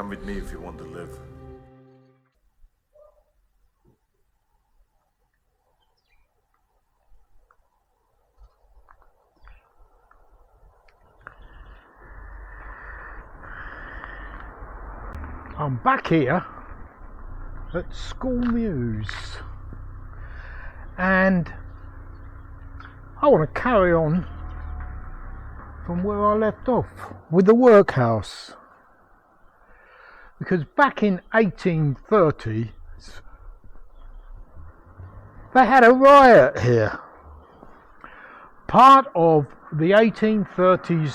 Come with me if you want to live. I'm back here at School Mews and I want to carry on from where I left off with the workhouse, because back in 1830 they had a riot here, part of the 1830s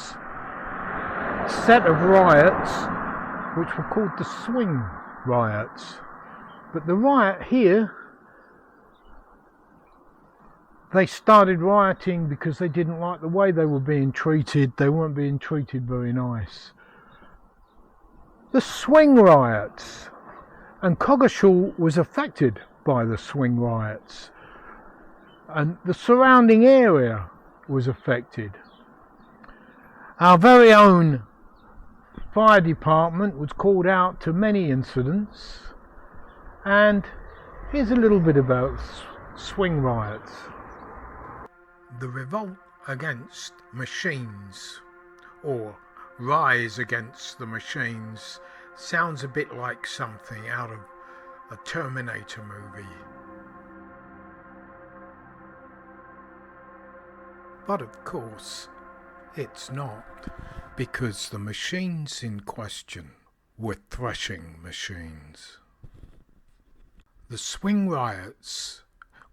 set of riots which were called the Swing Riots. But the riot here, they started rioting because they didn't like the way they were being treated. They weren't being treated very nice. The Swing Riots, and Coggeshall was affected by the Swing Riots, and the surrounding area was affected. Our very own fire department was called out to many incidents, and here's a little bit about Swing Riots. The revolt against machines, or rise against the machines, sounds a bit like something out of a Terminator movie. But of course, it's not, because the machines in question were threshing machines. The Swing Riots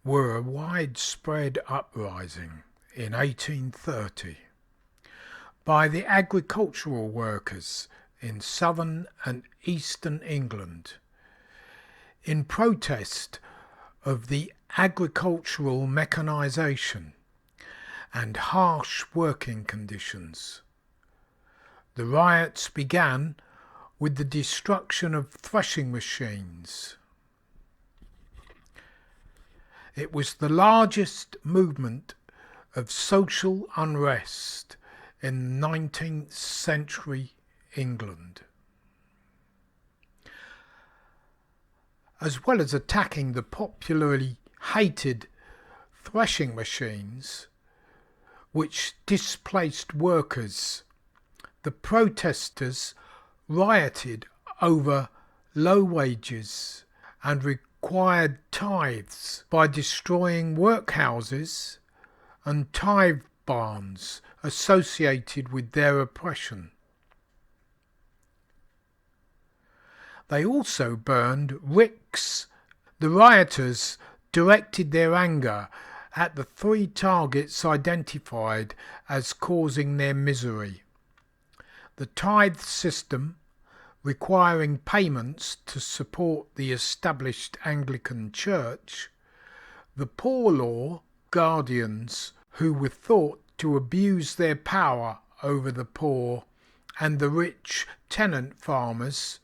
were a widespread uprising in 1830 by the agricultural workers in southern and eastern England in protest of the agricultural mechanisation and harsh working conditions. The riots began with the destruction of threshing machines. It was the largest movement of social unrest in 19th century England. As well as attacking the popularly hated threshing machines, which displaced workers, the protesters rioted over low wages and required tithes by destroying workhouses and tithe barns associated with their oppression. They also burned ricks. The rioters directed their anger at the three targets identified as causing their misery: the tithe system, requiring payments to support the established Anglican Church; the poor law, guardians who were thought to abuse their power over the poor; and the rich tenant farmers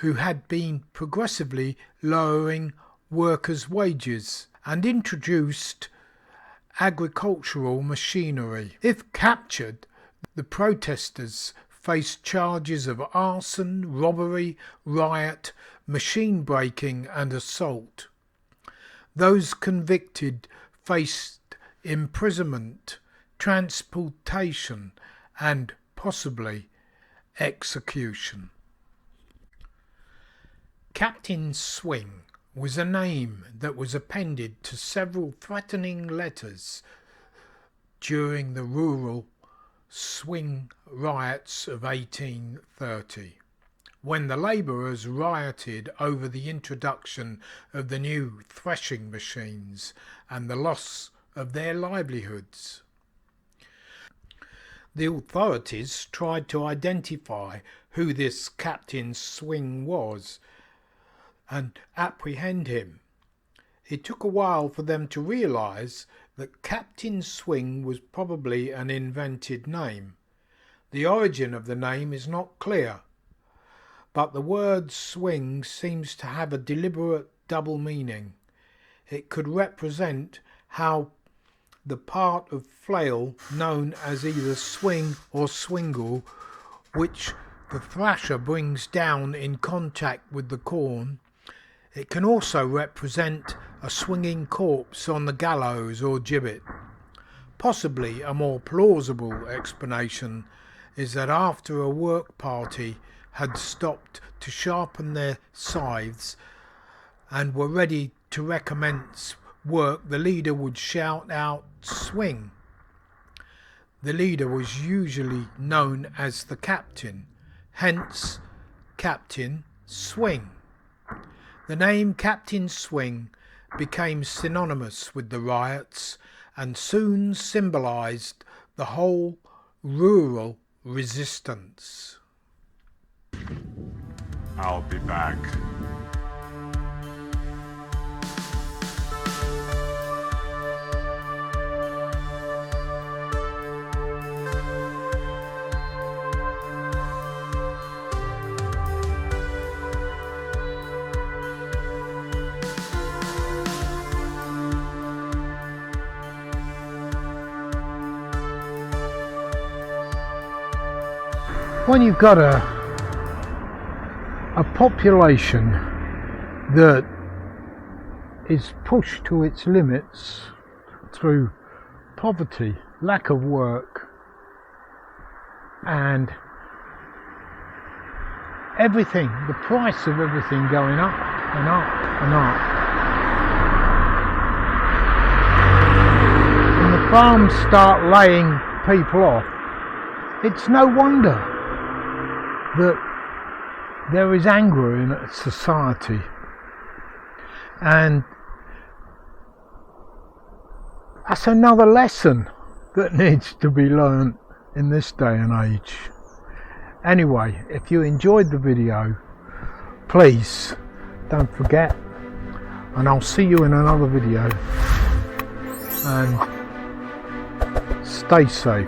who had been progressively lowering workers' wages and introduced agricultural machinery. If captured, the protesters faced charges of arson, robbery, riot, machine breaking and assault. Those convicted faced imprisonment, transportation and possibly execution. Captain Swing was a name that was appended to several threatening letters during the rural Swing Riots of 1830, when the labourers rioted over the introduction of the new threshing machines and the loss of their livelihoods. The authorities tried to identify who this Captain Swing was and apprehend him. It took a while for them to realise that Captain Swing was probably an invented name. The origin of the name is not clear, but the word swing seems to have a deliberate double meaning. It could represent how the part of flail known as either swing or swingle, which the thrasher brings down in contact with the corn. It can also represent a swinging corpse on the gallows or gibbet. Possibly a more plausible explanation is that after a work party had stopped to sharpen their scythes and were ready to recommence work, the leader would shout out, "Swing." The leader was usually known as the captain, hence Captain Swing. The name Captain Swing became synonymous with the riots and soon symbolised the whole rural resistance. I'll be back. When you've got a population that is pushed to its limits through poverty, lack of work, and everything, the price of everything going up and up and up, and the farms start laying people off, it's no wonder that there is anger in society. And that's another lesson that needs to be learned in this day and age. Anyway, if you enjoyed the video, please don't forget, and I'll see you in another video, and stay safe.